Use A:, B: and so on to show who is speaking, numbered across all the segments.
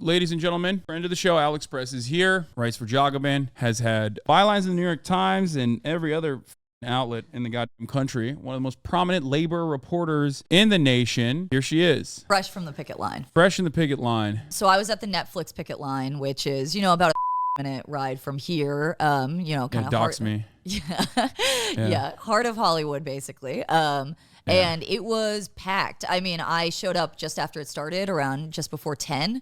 A: Ladies and gentlemen, friend of the show, Alex Press is here, writes for Jagaban, has had bylines in the New York Times and every other outlet in the goddamn country. One of the most prominent labor reporters in the nation. Here she is.
B: Fresh from the picket line.
A: Fresh in the picket line.
B: So I was at the Netflix picket line, which is, about a minute ride from here. Kind of
A: dox me.
B: Yeah, heart of Hollywood, basically. And it was packed. I mean, I showed up just after it started, around just before 10.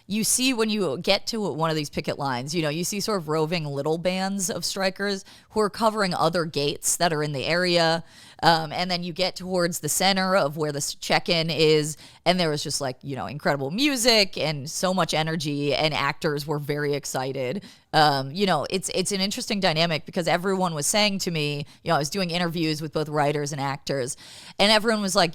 B: You see when you get to one of these picket lines, you see sort of roving little bands of strikers who are covering other gates that are in the area. And then you get towards the center of where the check-in is, and there was just incredible music and so much energy, and actors were very excited. It's an interesting dynamic because everyone was saying to me, I was doing interviews with both writers and actors, and everyone was like,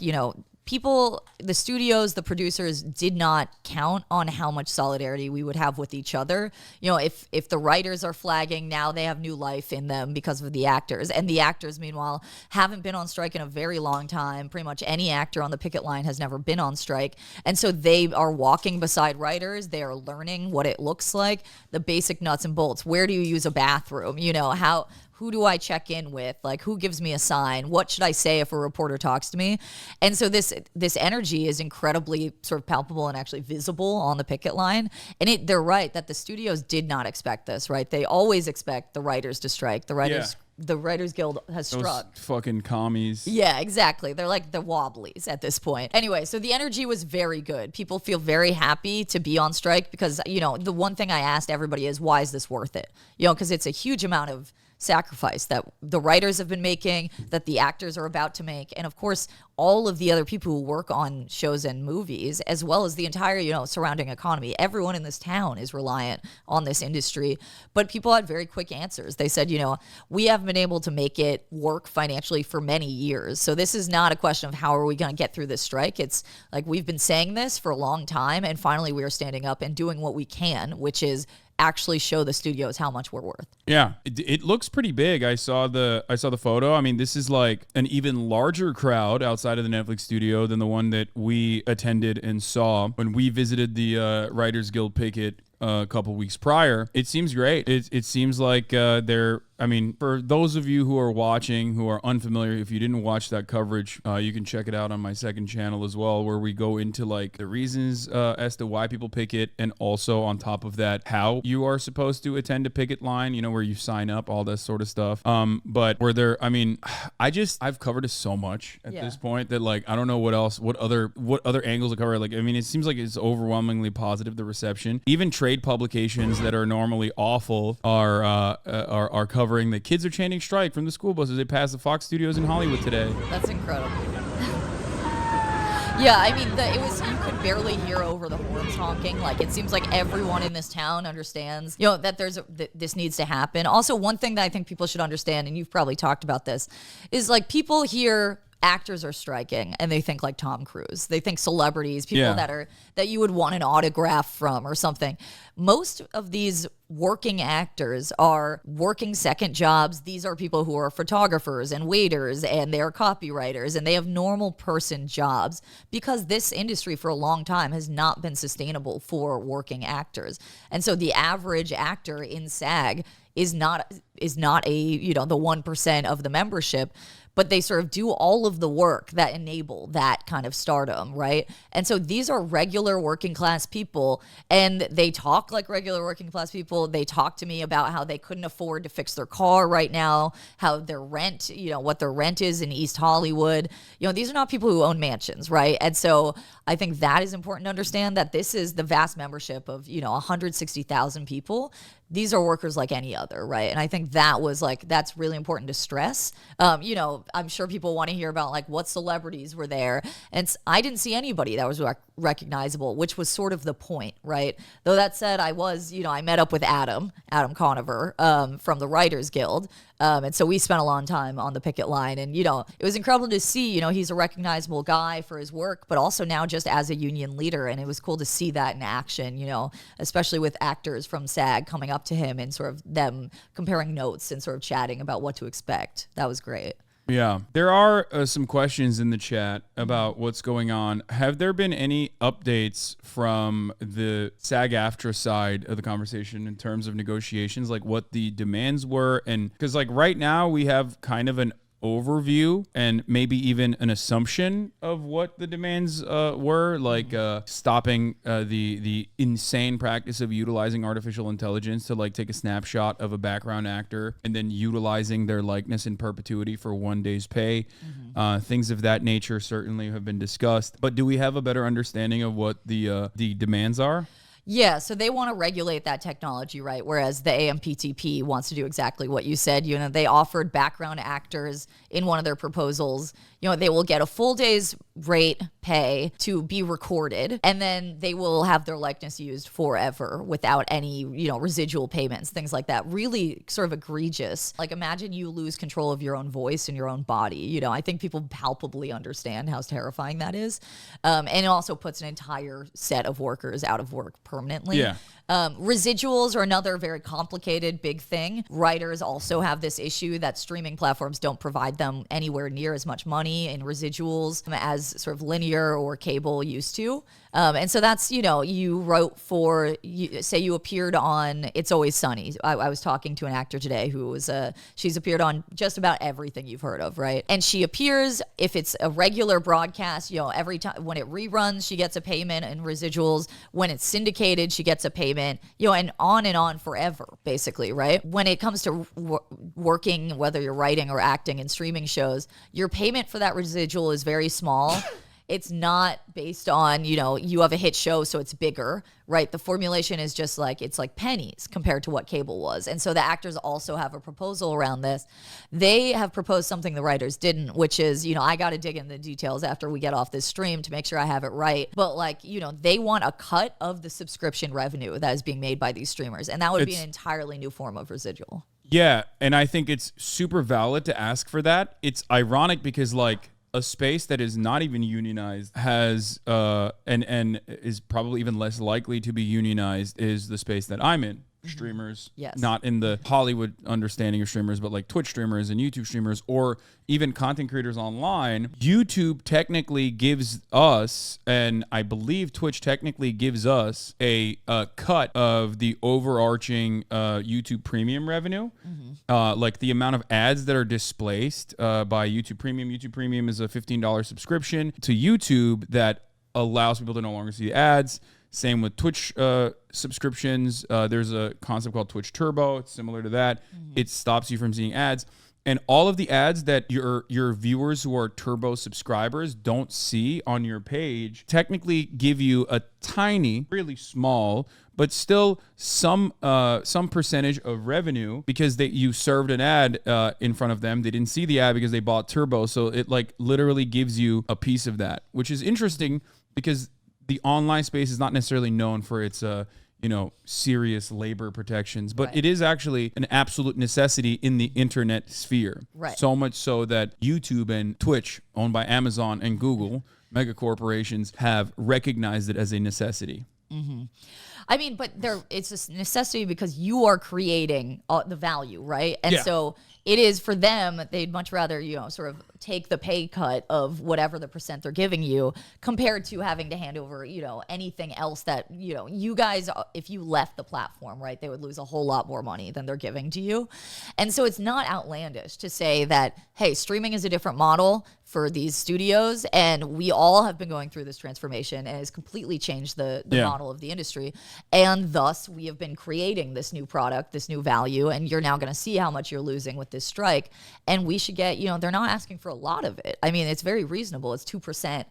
B: people, the studios, the producers did not count on how much solidarity we would have with each other. If the writers are flagging, now they have new life in them because of the actors. And the actors, meanwhile, haven't been on strike in a very long time. Pretty much any actor on the picket line has never been on strike. And so they are walking beside writers. They are learning what it looks like, the basic nuts and bolts. Where do you use a bathroom? Who do I check in with? Who gives me a sign? What should I say if a reporter talks to me? And so this energy is incredibly sort of palpable and actually visible on the picket line. And they're right that the studios did not expect this, right? They always expect the writers to strike. The Writers Guild has struck.
A: Those fucking commies.
B: Yeah, exactly. They're like the Wobblies at this point. Anyway, so the energy was very good. People feel very happy to be on strike because, the one thing I asked everybody is, why is this worth it? Because it's a huge amount of sacrifice that the writers have been making, that the actors are about to make, and of course all of the other people who work on shows and movies, as well as the entire surrounding economy. Everyone in this town is reliant on this industry. But people had very quick answers. They said, we haven't been able to make it work financially for many years, so this is not a question of how are we going to get through this strike. It's like we've been saying this for a long time, and finally we are standing up and doing what we can, which is actually show the studios how much we're worth.
A: Yeah, it looks pretty big. I saw the photo. I mean, this is like an even larger crowd outside of the Netflix studio than the one that we attended and saw when we visited the Writers Guild picket a couple weeks prior. It seems great. It seems like for those of you who are watching, who are unfamiliar, if you didn't watch that coverage, you can check it out on my second channel as well, where we go into the reasons as to why people picket, and also on top of that, how you are supposed to attend a picket line, where you sign up, all that sort of stuff. But where there, I've covered it so much at this point that I don't know what other angles to cover. It seems like it's overwhelmingly positive, the reception. Even trade publications that are normally awful are covering that kids are chanting strike from the school bus as they pass the Fox studios in Hollywood today.
B: That's incredible. Yeah, you could barely hear over the horns honking. It seems like everyone in this town understands, that this needs to happen. Also, one thing that I think people should understand, and you've probably talked about this, is people hear actors are striking and they think like Tom Cruise. They think celebrities, people that you would want an autograph from or something. Most of these working actors are working second jobs. These are people who are photographers and waiters, and they're copywriters, and they have normal person jobs because this industry for a long time has not been sustainable for working actors. And so the average actor in SAG is not the 1% of the membership, but they sort of do all of the work that enable that kind of stardom, right? And so these are regular working class people, and they talk like regular working class people. They talk to me about how they couldn't afford to fix their car right now, how their rent, what their rent is in East Hollywood. These are not people who own mansions, right? And so I think that is important to understand, that this is the vast membership of, 160,000 people. These are workers like any other, right? And I think that's really important to stress. I'm sure people want to hear about what celebrities were there. And I didn't see anybody that was recognizable, which was sort of the point, right? Though that said, I met up with Adam Conover from the Writers Guild. And so we spent a long time on the picket line, and, it was incredible to see, he's a recognizable guy for his work, but also now just as a union leader. And it was cool to see that in action, especially with actors from SAG coming up to him and sort of them comparing notes and sort of chatting about what to expect. That was great.
A: Yeah. There are some questions in the chat about what's going on. Have there been any updates from the SAG AFTRA side of the conversation in terms of negotiations, like what the demands were? And because like right now we have kind of an overview and maybe even an assumption of what the demands were, like stopping the insane practice of utilizing artificial intelligence to like take a snapshot of a background actor and then utilizing their likeness in perpetuity for 1 day's pay. Things of that nature certainly have been discussed. But do we have a better understanding of what the demands are?
B: Yeah, so they want to regulate that technology, right? Whereas the AMPTP wants to do exactly what you said. You know, they offered background actors in one of their proposals, you know, they will get a full day's rate pay to be recorded, and then they will have their likeness used forever without any, you know, residual payments, things like that. Really sort of egregious. Like imagine you lose control of your own voice and your own body. You know, I think people palpably understand how terrifying that is. And it also puts an entire set of workers out of work permanently.
A: Yeah.
B: Residuals are another very complicated big thing. Writers also have this issue that streaming platforms don't provide them anywhere near as much money in residuals as sort of linear or cable used to. And so that's, you know, you wrote for, say you appeared on It's Always Sunny. I was talking to an actor today who was, she's appeared on just about everything you've heard of, right? And she appears, if it's a regular broadcast, you know, every time when it reruns, she gets a payment in residuals. When it's syndicated, she gets a payment, you know, and on forever, basically, right? When it comes to working, whether you're writing or acting in streaming shows, your payment for that residual is very small. It's not based on, you know, you have a hit show, so it's bigger, right? The formulation is just like, it's like pennies compared to what cable was. And so the actors also have a proposal around this. They have proposed something the writers didn't, which is, you know, I got to dig in the details after we get off this stream to make sure I have it right. But like, you know, they want a cut of the subscription revenue that is being made by these streamers. And that would be an entirely new form of residual.
A: Yeah. And I think it's super valid to ask for that. It's ironic because like, a space that is not even unionized has and is probably even less likely to be unionized is the space that I'm in. Streamers,
B: yes.
A: Not in the Hollywood understanding of streamers, but like Twitch streamers and YouTube streamers, or even content creators online. YouTube technically gives us, and I believe Twitch technically gives us a cut of the overarching YouTube Premium revenue, like the amount of ads that are displaced by YouTube Premium. YouTube Premium is a $15 subscription to YouTube that allows people to no longer see ads. Same with Twitch subscriptions. There's a concept called Twitch Turbo. It's similar to that. It stops you from seeing ads. And all of the ads that your viewers who are Turbo subscribers don't see on your page technically give you a tiny, really small, but still some percentage of revenue because you served an ad in front of them. They didn't see the ad because they bought Turbo. So it like literally gives you a piece of that, which is interesting because the online space is not necessarily known for its, serious labor protections, but it is actually an absolute necessity in the internet sphere.
B: Right.
A: So much so that YouTube and Twitch, owned by Amazon and Google, mega corporations, have recognized it as a necessity.
B: Mm-hmm. I mean, but it's a necessity because you are creating the value, right? And so it is for them, they'd much rather, sort of take the pay cut of whatever the percent they're giving you compared to having to hand over, anything else that, you guys, if you left the platform, right, they would lose a whole lot more money than they're giving to you. And so it's not outlandish to say that, hey, streaming is a different model for these studios, and we all have been going through this transformation and has completely changed the model of the industry. And thus, we have been creating this new product, this new value, and you're now going to see how much you're losing with this strike. And we should get, they're not asking for a lot of it. I mean, it's very reasonable. It's 2%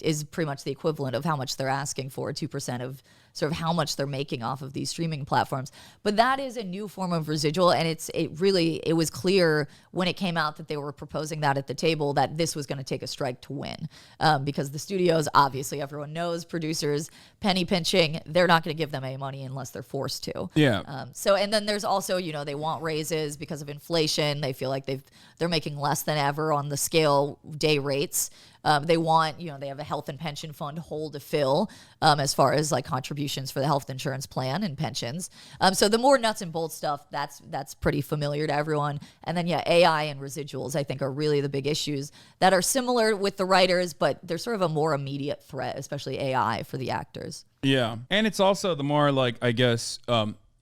B: is pretty much the equivalent of how much they're asking for, 2% of sort of how much they're making off of these streaming platforms. But that is a new form of residual, and it was clear when it came out that they were proposing that at the table that this was going to take a strike to win, because the studios, obviously everyone knows, producers penny pinching, they're not going to give them any money unless they're forced to.
A: Yeah.
B: And then there's also, they want raises because of inflation. They feel like they're making less than ever on the scale day rates. They want, they have a health and pension fund hole to fill as far as like contributions contributions for the health insurance plan and pensions. So the more nuts and bolts stuff, that's pretty familiar to everyone. And then, yeah, AI and residuals, I think, are really the big issues that are similar with the writers, but they're sort of a more immediate threat, especially AI for the actors.
A: Yeah. And it's also the more, like, I guess,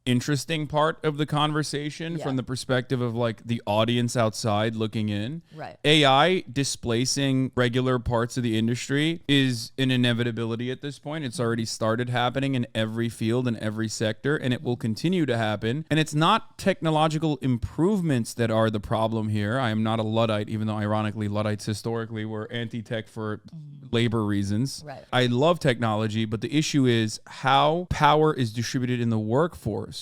A: interesting part of the conversation from the perspective of like the audience outside looking in.
B: Right.
A: AI displacing regular parts of the industry is an inevitability at this point. It's already started happening in every field and every sector, and it will continue to happen. And it's not technological improvements that are the problem here. I am not a Luddite, even though ironically Luddites historically were anti-tech for labor reasons.
B: Right.
A: I love technology, but the issue is how power is distributed in the workforce.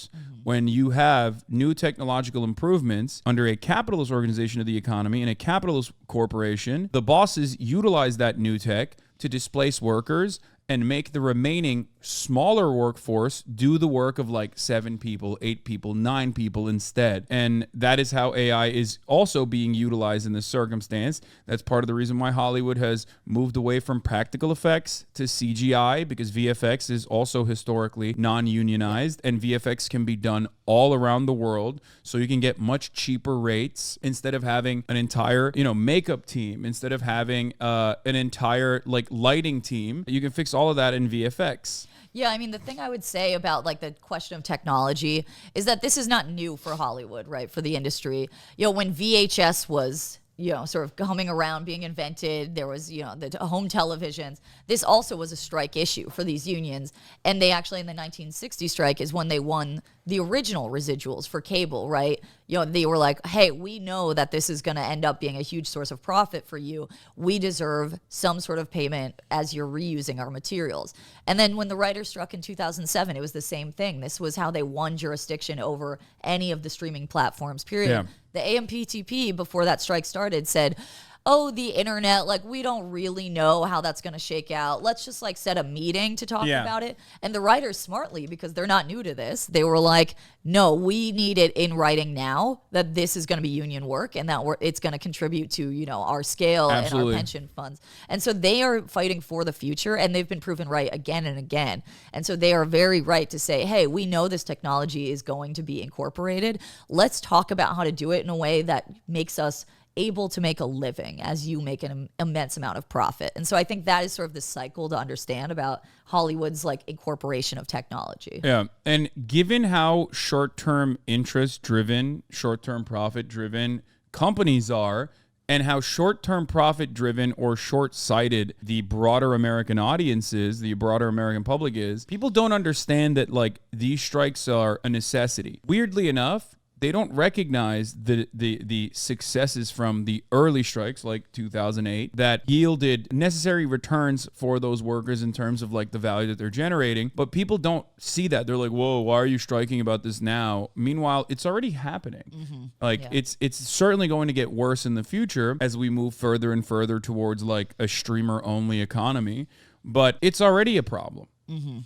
A: When you have new technological improvements under a capitalist organization of the economy and a capitalist corporation, the bosses utilize that new tech to displace workers and make the remaining smaller workforce do the work of like 7 people, 8 people, 9 people instead. And that is how AI is also being utilized in this circumstance. That's part of the reason why Hollywood has moved away from practical effects to CGI, because VFX is also historically non-unionized, and VFX can be done all around the world, so you can get much cheaper rates instead of having an entire, makeup team, instead of having an entire like lighting team. You can fix all of that in VFX.
B: Yeah, I mean, the thing I would say about like the question of technology is that this is not new for Hollywood, right? For the industry. When VHS was, sort of coming around, being invented, there was, the home televisions. This also was a strike issue for these unions. And they actually, in the 1960 strike, is when they won the original residuals for cable, right? They were like, hey, we know that this is going to end up being a huge source of profit for you. We deserve some sort of payment as you're reusing our materials. And then when the writer struck in 2007, it was the same thing. This was how they won jurisdiction over any of the streaming platforms, period.
A: Yeah.
B: The AMPTP, before that strike started, said, oh, the internet, like, we don't really know how that's going to shake out. Let's just like set a meeting to talk about it. And the writers smartly, because they're not new to this, they were like, no, we need it in writing now that this is going to be union work and that it's going to contribute to, our scale and our pension funds. And so they are fighting for the future, and they've been proven right again and again. And so they are very right to say, hey, we know this technology is going to be incorporated. Let's talk about how to do it in a way that makes us able to make a living as you make an immense amount of profit. And so I think that is sort of the cycle to understand about Hollywood's like incorporation of technology.
A: Yeah. And given how short-term interest driven, short-term profit driven companies are, and how short-term profit driven or short-sighted the broader American audience is, the broader American public is, people don't understand that like these strikes are a necessity. Weirdly enough, they don't recognize the successes from the early strikes like 2008 that yielded necessary returns for those workers in terms of like the value that they're generating. But people don't see that. They're like, whoa, why are you striking about this now? Meanwhile, it's already happening. It's certainly going to get worse in the future as we move further and further towards like a streamer only economy. But it's already a problem.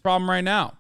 A: Problem right now.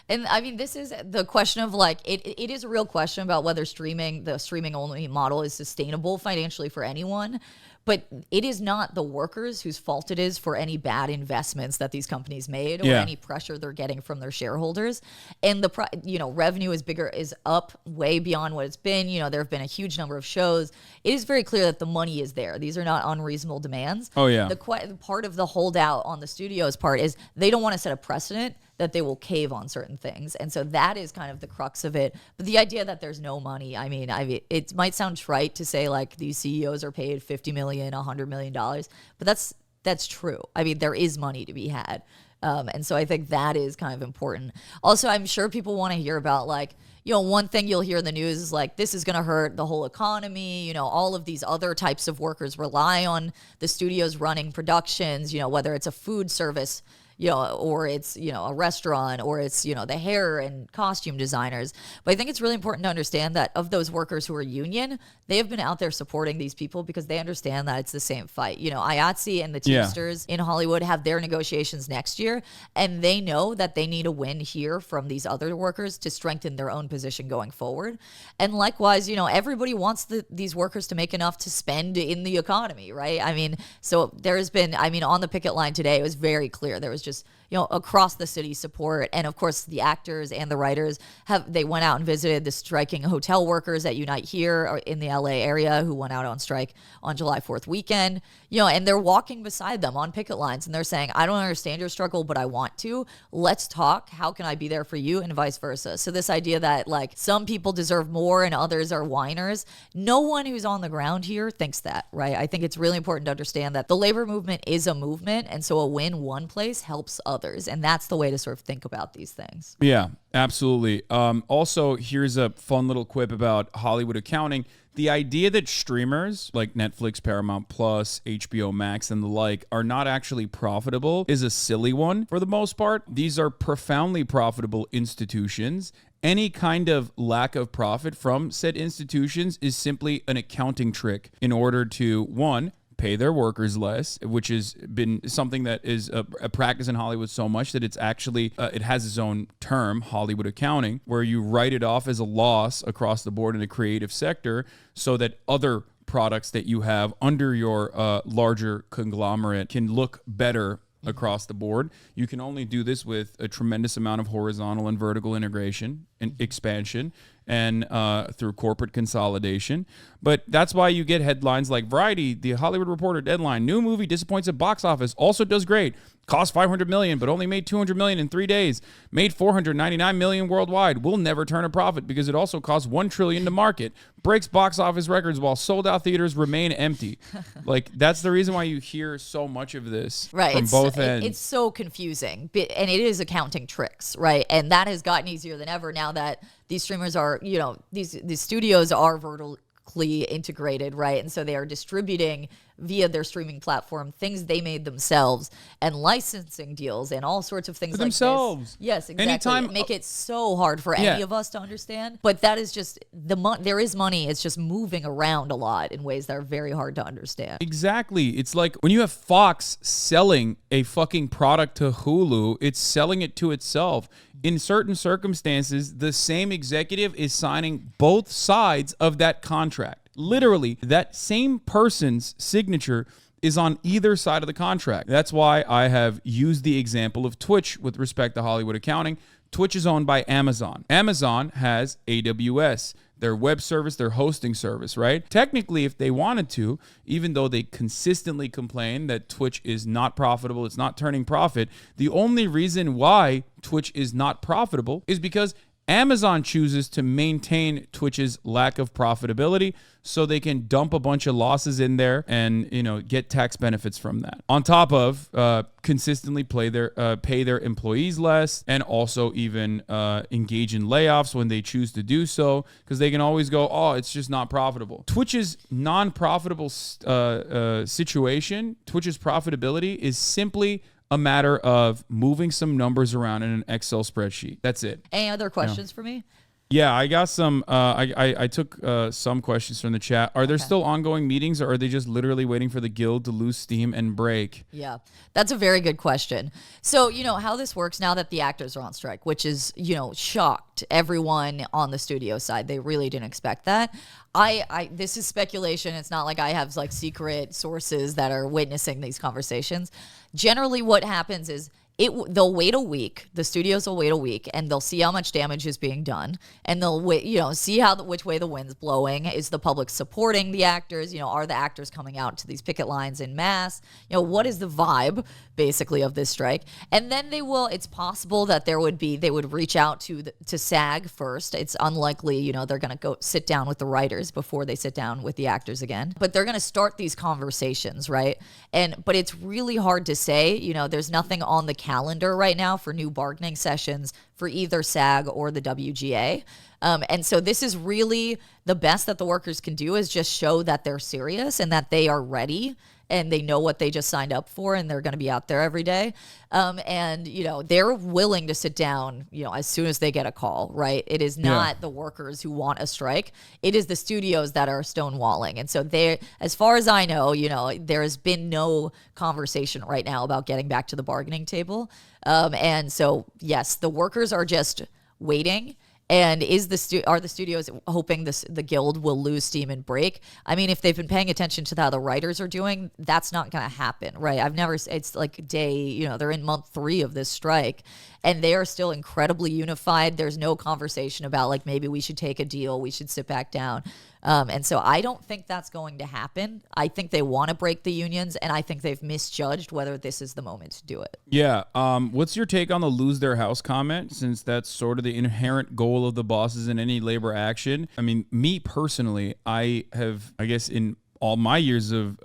B: And I mean, this is the question of like, it is a real question about whether the streaming only model is sustainable financially for anyone. But it is not the workers whose fault it is for any bad investments that these companies made or any pressure they're getting from their shareholders. And the revenue is up way beyond what it's been. There have been a huge number of shows. It is very clear that the money is there. These are not unreasonable demands.
A: Oh yeah.
B: The part of the holdout on the studio's part is they don't want to set a precedent that they will cave on certain things. And so that is kind of the crux of it. But the idea that there's no money, I mean, it might sound trite to say like these CEOs are paid $50 million, $100 million, but that's true. I mean, there is money to be had. And so I think that is kind of important. Also, I'm sure people want to hear about like, one thing you'll hear in the news is like, this is going to hurt the whole economy. All of these other types of workers rely on the studios running productions, whether it's a food service, or it's, a restaurant, or it's, the hair and costume designers. But I think it's really important to understand that of those workers who are union, they have been out there supporting these people because they understand that it's the same fight. IATSE and the Teamsters in Hollywood have their negotiations next year, and they know that they need a win here from these other workers to strengthen their own position going forward. And likewise, everybody wants these workers to make enough to spend in the economy, right? I mean, so there's been, on the picket line today, it was very clear. There was just, across the city support. And of course, the actors and the writers they went out and visited the striking hotel workers at Unite here or in the LA area who went out on strike on July 4th weekend, and they're walking beside them on picket lines and they're saying, I don't understand your struggle, but I want to. Let's talk. How can I be there for you? And vice versa. So this idea that like some people deserve more and others are whiners, no one who's on the ground here thinks that, right? I think it's really important to understand that the labor movement is a movement. And so a win one place helps others. And that's the way to sort of think about these things.
A: Yeah, absolutely. Also, here's a fun little quip about Hollywood accounting. The idea that streamers like Netflix, Paramount Plus, HBO Max, and the like are not actually profitable is a silly one for the most part. These are profoundly profitable institutions. Any kind of lack of profit from said institutions is simply an accounting trick in order to, one, pay their workers less, which has been something that is a practice in Hollywood so much that it's actually, it has its own term, Hollywood accounting, where you write it off as a loss across the board in a creative sector so that other products that you have under your larger conglomerate can look better across the board. You can only do this with a tremendous amount of horizontal and vertical integration and expansion and through corporate consolidation. But that's why you get headlines like Variety, The Hollywood Reporter, Deadline, new movie disappoints at box office, also does great. Cost $500 million, but only made $200 million in 3 days. Made $499 million worldwide. Will never turn a profit because it also costs $1 trillion to market. Breaks box office records while sold-out theaters remain empty. Like, that's the reason why you hear so much of this from both ends.
B: It's so confusing, and it is accounting tricks, right? And that has gotten easier than ever now that these streamers are, these studios are vertically integrated, right? And so they are distributing via their streaming platform things they made themselves and licensing deals and all sorts of things like
A: themselves.
B: This. Yes, exactly. Make it so hard for any of us to understand. But that is just there is money. It's just moving around a lot in ways that are very hard to understand.
A: Exactly. It's like when you have Fox selling a fucking product to Hulu, it's selling it to itself. In certain circumstances, the same executive is signing both sides of that contract. Literally, that same person's signature is on either side of the contract. That's why I have used the example of Twitch with respect to Hollywood accounting. Twitch is owned by Amazon. Amazon has AWS, their web service, their hosting service, right? Technically, if they wanted to, even though they consistently complain that Twitch is not profitable, it's not turning profit, the only reason why Twitch is not profitable is because Amazon chooses to maintain Twitch's lack of profitability so they can dump a bunch of losses in there and, get tax benefits from that. On top of consistently pay their employees less and also even engage in layoffs when they choose to do so because they can always go, oh, it's just not profitable. Twitch's non-profitable situation, Twitch's profitability is simply a matter of moving some numbers around in an Excel spreadsheet. That's it.
B: Any other questions for me?
A: Yeah, I got some. I took some questions from the chat. Are there still ongoing meetings, or are they just literally waiting for the guild to lose steam and break?
B: Yeah, that's a very good question. So, how this works now that the actors are on strike, which is, shocked everyone on the studio side. They really didn't expect that. This is speculation. It's not like I have like secret sources that are witnessing these conversations. Generally, what happens is they'll wait a week. The studios will wait a week, and they'll see how much damage is being done, and they'll wait, see which way the wind's blowing. Is the public supporting the actors? Are the actors coming out to these picket lines in mass? What is the vibe basically of this strike? And then it's possible that they would reach out to SAG first. It's unlikely, they're going to go sit down with the writers before they sit down with the actors again. But they're going to start these conversations, right? But it's really hard to say. There's nothing on the calendar right now for new bargaining sessions for either SAG or the WGA. And so this is really the best that the workers can do is just show that they're serious and that they are ready and they know what they just signed up for and they're going to be out there every day. And, they're willing to sit down, as soon as they get a call, right? It is not the workers who want a strike. It is the studios that are stonewalling. And so as far as I know, there has been no conversation right now about getting back to the bargaining table. And so, yes, the workers are just waiting. And are the studios hoping the guild will lose steam and break? I mean, if they've been paying attention to how the writers are doing, that's not going to happen, right? It's like they're in month 3 of this strike, and they are still incredibly unified. There's no conversation about like maybe we should take a deal, we should sit back down. And so I don't think that's going to happen. I think they want to break the unions, and I think they've misjudged whether this is the moment to do it.
A: Yeah. What's your take on the lose their house comment, since that's sort of the inherent goal of the bosses in any labor action? I mean, me personally, I guess in all my years of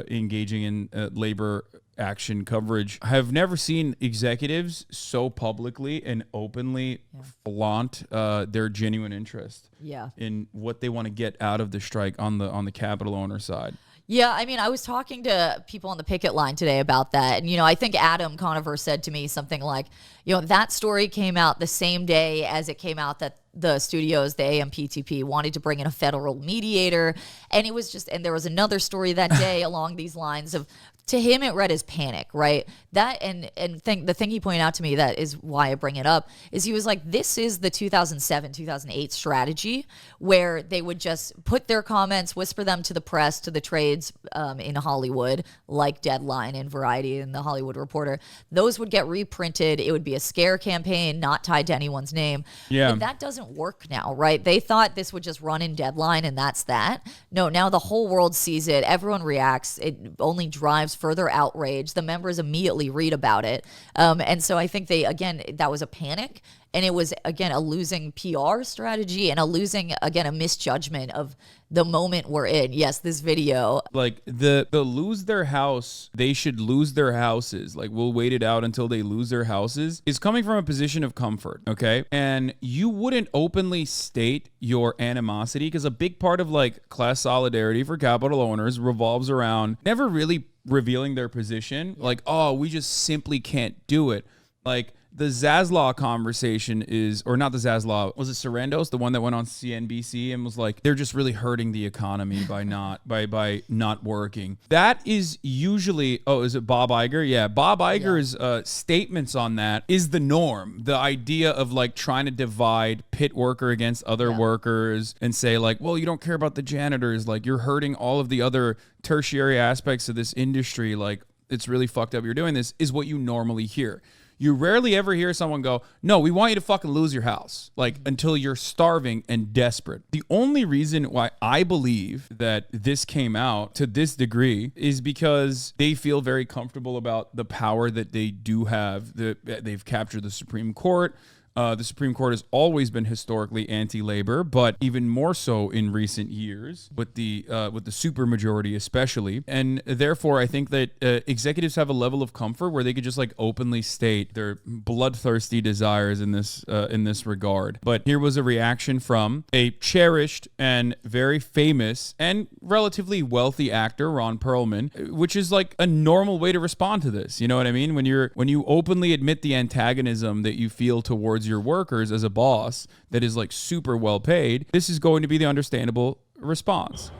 A: engaging in labor action coverage, I have never seen executives so publicly and openly flaunt their genuine interest in what they want to get out of the strike on the capital owner side.
B: Yeah, I mean, I was talking to people on the picket line today about that. And, I think Adam Conover said to me something like, that story came out the same day as it came out that the studios, the AMPTP, wanted to bring in a federal mediator. And it was and there was another story that day along these lines of, to him, it read as panic, right? That the thing he pointed out to me, that is why I bring it up, is he was like, this is the 2007, 2008 strategy where they would just put their comments, whisper them to the press, to the trades in Hollywood, like Deadline and Variety and The Hollywood Reporter. Those would get reprinted. It would be a scare campaign, not tied to anyone's name. Yeah. But that doesn't work now, right? They thought this would just run in Deadline and that's that. No, now the whole world sees it. Everyone reacts. It only drives further outrage. The members immediately read about it. And so I think that was a panic. And it was, again, a losing PR strategy and a misjudgment of the moment we're in. Yes, this video.
A: Like the lose their house, they should lose their houses. Like, we'll wait it out until they lose their houses, is coming from a position of comfort, okay? And you wouldn't openly state your animosity, because a big part of like class solidarity for capital owners revolves around never really revealing their position. Like, oh, we just simply can't do it. Like, the Zaslaw conversation is, or not the Zaslaw, was it Sarandos, the one that went on CNBC and was like, they're just really hurting the economy by not working. That is usually, is it Bob Iger? Yeah, Bob Iger's statements on that is the norm. The idea of like trying to divide pit worker against other workers and say like, well, you don't care about the janitors, like you're hurting all of the other tertiary aspects of this industry, like it's really fucked up you're doing this, is what you normally hear. You rarely ever hear someone go, no, we want you to fucking lose your house, like until you're starving and desperate. The only reason why I believe that this came out to this degree is because they feel very comfortable about the power that they do have. They've captured the Supreme Court. The Supreme Court has always been historically anti-labor, but even more so in recent years with the supermajority especially. And therefore, I think that executives have a level of comfort where they could just like openly state their bloodthirsty desires in this regard. But here was a reaction from a cherished and very famous and relatively wealthy actor, Ron Perlman, which is like a normal way to respond to this. You know what I mean? When you openly admit the antagonism that you feel towards your workers as a boss that is like super well paid, this is going to be the understandable response.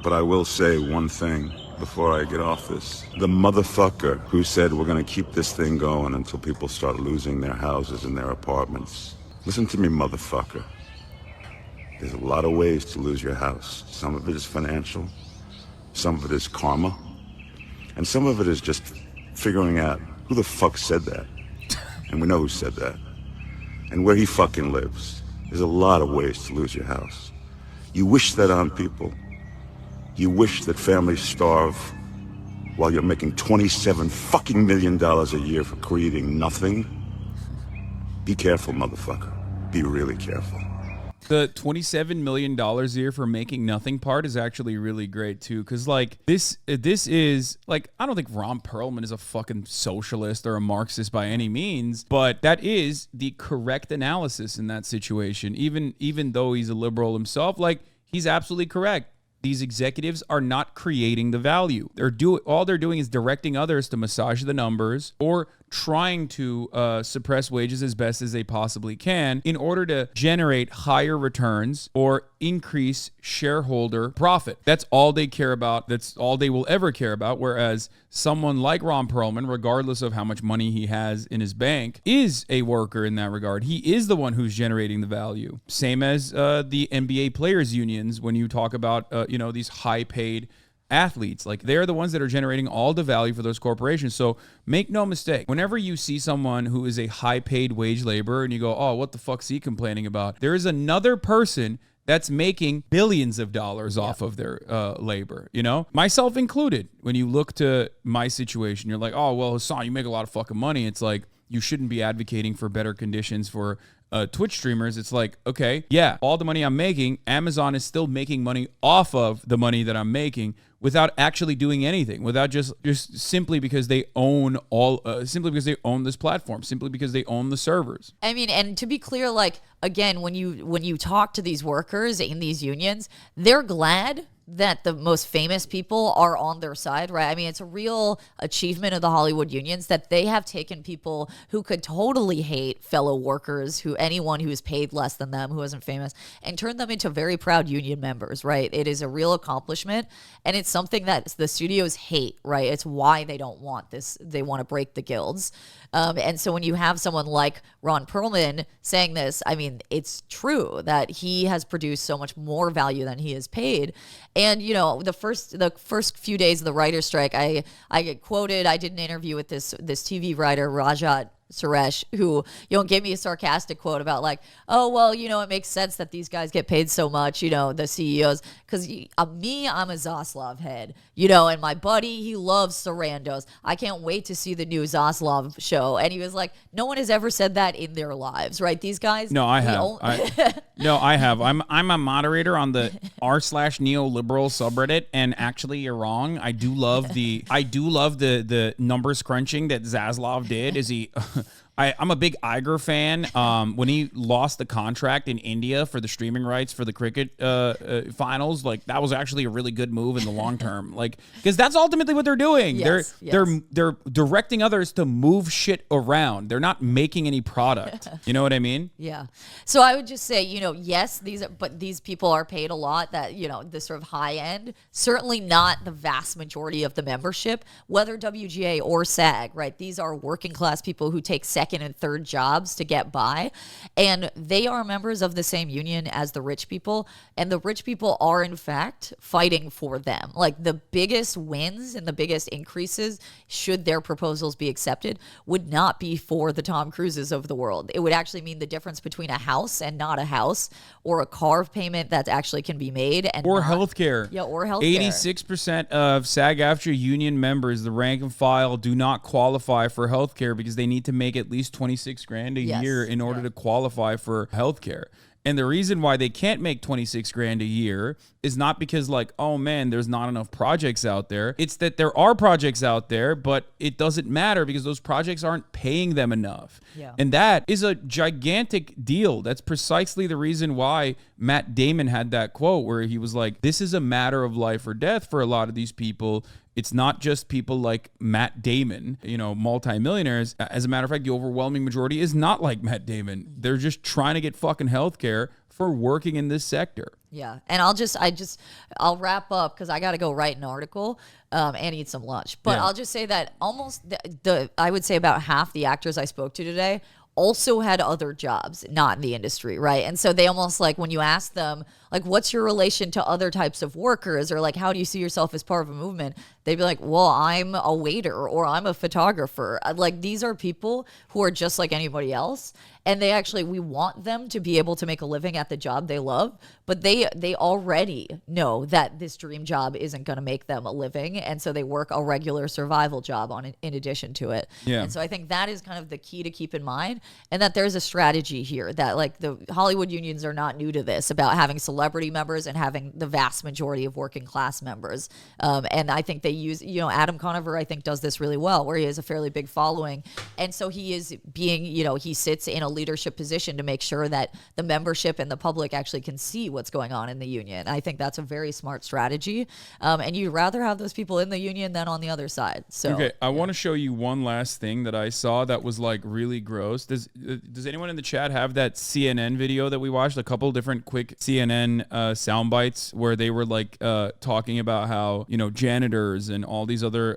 C: But I will say one thing before I get off this. The motherfucker who said we're going to keep this thing going until people start losing their houses and their apartments. Listen to me, motherfucker. There's a lot of ways to lose your house. Some of it is financial, some of it is karma, and some of it is just figuring out who the fuck said that. And we know who said that. And where he fucking lives. There's a lot of ways to lose your house. You wish that on people. You wish that families starve while you're making $27 fucking million a year for creating nothing. Be careful, motherfucker. Be really careful.
A: The $27 million a year for making nothing part is actually really great too, because like this is like, I don't think Ron Perlman is a fucking socialist or a Marxist by any means, but that is the correct analysis in that situation. Even though he's a liberal himself, like he's absolutely correct. These executives are not creating the value. All they're doing is directing others to massage the numbers or trying to suppress wages as best as they possibly can in order to generate higher returns or increase shareholder profit. That's all they care about. That's all they will ever care about. Whereas someone like Ron Perlman, regardless of how much money he has in his bank, is a worker in that regard. He is the one who's generating the value. Same as the NBA players unions when you talk about, these high paid athletes. Like, they're the ones that are generating all the value for those corporations. So make no mistake, whenever you see someone who is a high paid wage laborer and you go, oh, what the fuck's he complaining about? There is another person that's making billions of dollars off of their labor, myself included. When you look to my situation, you're like, oh, well, Hasan, you make a lot of fucking money. It's like, you shouldn't be advocating for better conditions for Twitch streamers. It's like, okay, yeah, all the money I'm making, Amazon is still making money off of the money that I'm making without actually doing anything, without just simply because they own simply because they own this platform, simply because they own the servers.
B: I mean, and to be clear, like, again, when you talk to these workers in these unions, they're glad that the most famous people are on their side, right? I mean, it's a real achievement of the Hollywood unions that they have taken people who could totally hate fellow workers, anyone who is paid less than them, who isn't famous, and turned them into very proud union members, right? It is a real accomplishment, and it's something that the studios hate, right? It's why they don't want this. They want to break the guilds. And so when you have someone like Ron Perlman saying this, I mean, it's true that he has produced so much more value than he is paid. And, the first few days of the writer's strike, I get quoted. I did an interview with this TV writer, Rajat Suresh, who gave me a sarcastic quote about like, oh, well, it makes sense that these guys get paid so much, the CEOs, because I'm a Zaslav head, and my buddy, he loves Sarandos. I can't wait to see the new Zaslav show. And he was like, no one has ever said that in their lives, right? These guys.
A: No, I have. I have. I'm a moderator on the r/neoliberal subreddit, and actually, you're wrong. I do love the numbers crunching that Zaslav did. I'm a big Iger fan. When he lost the contract in India for the streaming rights for the cricket finals, like, that was actually a really good move in the long term. Like, because that's ultimately what they're doing.
B: Yes,
A: they're directing others to move shit around. They're not making any product. You know what I mean?
B: Yeah. So I would just say, yes, these people are paid a lot. That the sort of high end, certainly not the vast majority of the membership, whether WGA or SAG. Right? These are working class people who take second and third jobs to get by, and they are members of the same union as the rich people, and the rich people are in fact fighting for them. Like, the biggest wins and the biggest increases, should their proposals be accepted, would not be for the Tom Cruises of the world. It would actually mean the difference between a house and not a house, or a car payment that actually can be made, and
A: or healthcare.
B: Yeah, or healthcare.
A: 86% of SAG AFTRA union members, the rank and file, do not qualify for healthcare because they need to make at least 26 grand a year in order to qualify for healthcare. And the reason why they can't make 26 grand a year is not because, like, oh man, there's not enough projects out there. It's that there are projects out there, but it doesn't matter because those projects aren't paying them enough.
B: Yeah.
A: And that is a gigantic deal. That's precisely the reason why Matt Damon had that quote where he was like, this is a matter of life or death for a lot of these people. It's not just people like Matt Damon, multimillionaires. As a matter of fact, the overwhelming majority is not like Matt Damon. They're just trying to get fucking healthcare for working in this sector.
B: Yeah. And I'll wrap up because I got to go write an article and eat some lunch. But I'll just say that almost I would say about half the actors I spoke to today also had other jobs, not in the industry, right? And so they almost, like, when you ask them, like, what's your relation to other types of workers, or like, how do you see yourself as part of a movement? They'd be like, well, I'm a waiter, or I'm a photographer. Like, these are people who are just like anybody else. And we want them to be able to make a living at the job they love, but they already know that this dream job isn't going to make them a living. And so they work a regular survival job in addition to it.
A: Yeah.
B: And so I think that is kind of the key to keep in mind, and that there's a strategy here that, like, the Hollywood unions are not new to this about having celebrities celebrity members and having the vast majority of working class members. And I think they use, Adam Conover, I think, does this really well, where he has a fairly big following. And so he is being, he sits in a leadership position to make sure that the membership and the public actually can see what's going on in the union. I think that's a very smart strategy. And you'd rather have those people in the union than on the other side. So
A: okay, I want to show you one last thing that I saw that was like really gross. Does anyone in the chat have that CNN video that we watched? A couple different quick CNN sound bites where they were like talking about how janitors and all these other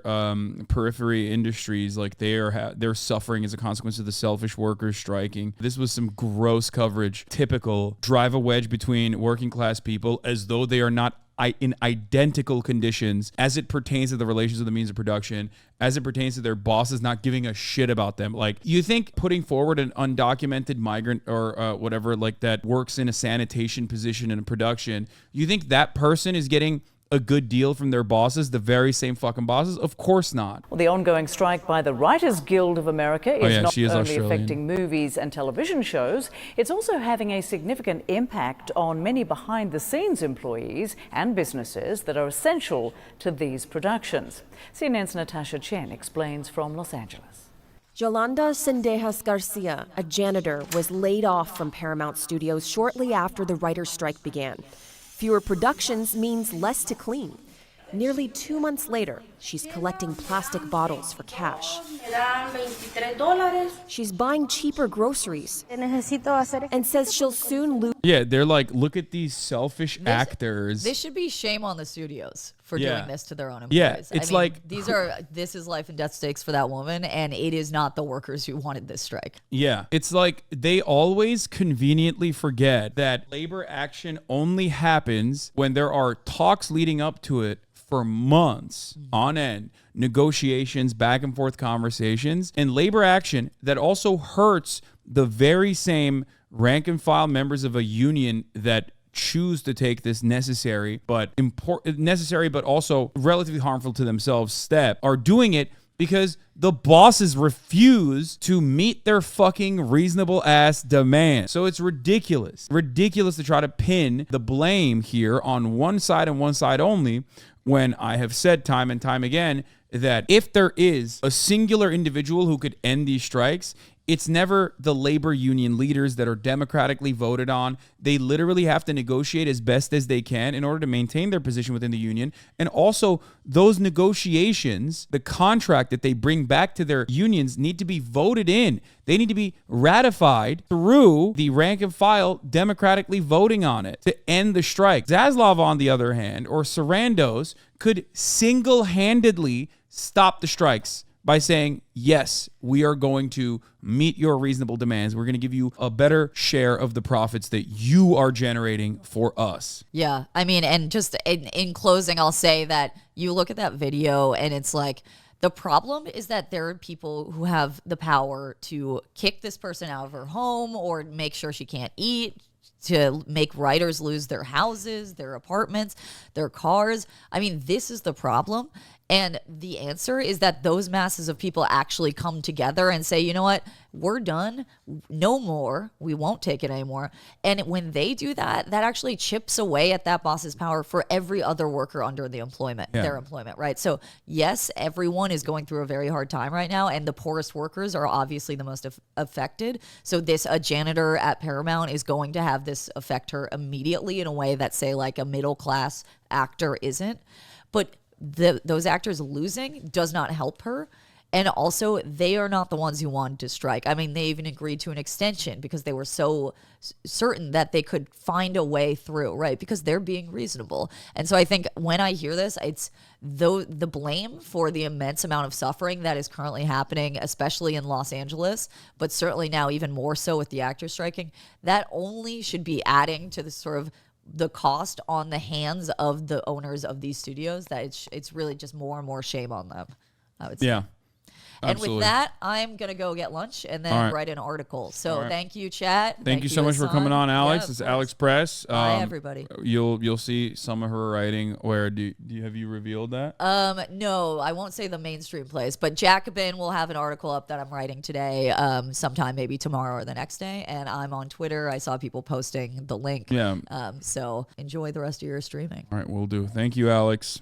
A: periphery industries, like they're suffering as a consequence of the selfish workers striking. This was some gross coverage. Typical drive a wedge between working class people as though they are not in identical conditions as it pertains to the relations of the means of production, as it pertains to their bosses not giving a shit about them. Like, you think putting forward an undocumented migrant or whatever, like, that works in a sanitation position in a production, you think that person is getting a good deal from their bosses, the very same fucking bosses? Of course not.
D: Well, the ongoing strike by the Writers Guild of America is not only
A: Australian.
D: affecting movies and television shows, it's also having a significant impact on many behind-the-scenes employees and businesses that are essential to these productions. CNN's Natasha Chen explains from Los Angeles.
E: Yolanda Sendejas Garcia, a janitor, was laid off from Paramount Studios shortly after the writer's strike began. Fewer productions means less to clean. Nearly 2 months later, she's collecting plastic bottles for cash. She's buying cheaper groceries and says she'll soon lose.
A: Yeah, they're like, look at these selfish actors.
B: This should be shame on the studios for doing this to their own employees.
A: Yeah, it's like
B: this is life and death stakes for that woman, and it is not the workers who wanted this strike.
A: Yeah, it's like they always conveniently forget that labor action only happens when there are talks leading up to it for months on end, negotiations, back and forth conversations, and labor action that also hurts the very same rank and file members of a union that choose to take this necessary but also relatively harmful to themselves step, are doing it because the bosses refuse to meet their fucking reasonable ass demands. So it's ridiculous to try to pin the blame here on one side and one side only, when I have said time and time again that if there is a singular individual who could end these strikes, it's never the labor union leaders that are democratically voted on. They literally have to negotiate as best as they can in order to maintain their position within the union. And also, those negotiations, the contract that they bring back to their unions, need to be voted in. They need to be ratified through the rank and file democratically voting on it to end the strike. Zaslav, on the other hand, or Sarandos, could single-handedly stop the strikes by saying, yes, we are going to meet your reasonable demands. We're going to give you a better share of the profits that you are generating for us.
B: Yeah. I mean, and just in closing, I'll say that you look at that video and it's like, the problem is that there are people who have the power to kick this person out of her home or make sure she can't eat, to make writers lose their houses, their apartments, their cars. I mean, this is the problem. And the answer is that those masses of people actually come together and say, you know what, we're done. No more. We won't take it anymore. And when they do that, that actually chips away at that boss's power for every other worker under their employment, right? So yes, everyone is going through a very hard time right now, and the poorest workers are obviously the most affected. So a janitor at Paramount is going to have this affect her immediately in a way that, say, like a middle class actor isn't. But those actors losing does not help her. And also, they are not the ones who wanted to strike. I mean, they even agreed to an extension because they were so certain that they could find a way through, right? Because they're being reasonable. And so I think when I hear this, it's the blame for the immense amount of suffering that is currently happening, especially in Los Angeles, but certainly now even more so with the actors striking, that only should be adding to the sort of the cost on the hands of the owners of these studios, that it's really just more and more shame on them, I would say.
A: Yeah.
B: And
A: Absolutely.
B: with that, I'm going to go get lunch and then
A: All right.
B: write an article. So
A: right.
B: thank you, chat.
A: Thank you so much for
B: Hassan.
A: coming on, Alex.
B: Yeah, of
A: It's
B: course.
A: Alex Press.
B: Bye, everybody.
A: You'll see some of her writing. Where have you revealed that?
B: No, I won't say the mainstream place, but Jacobin will have an article up that I'm writing today, sometime maybe tomorrow or the next day. And I'm on Twitter. I saw people posting the link.
A: Yeah.
B: So enjoy the rest of your streaming.
A: All right, we'll do. Thank you, Alex.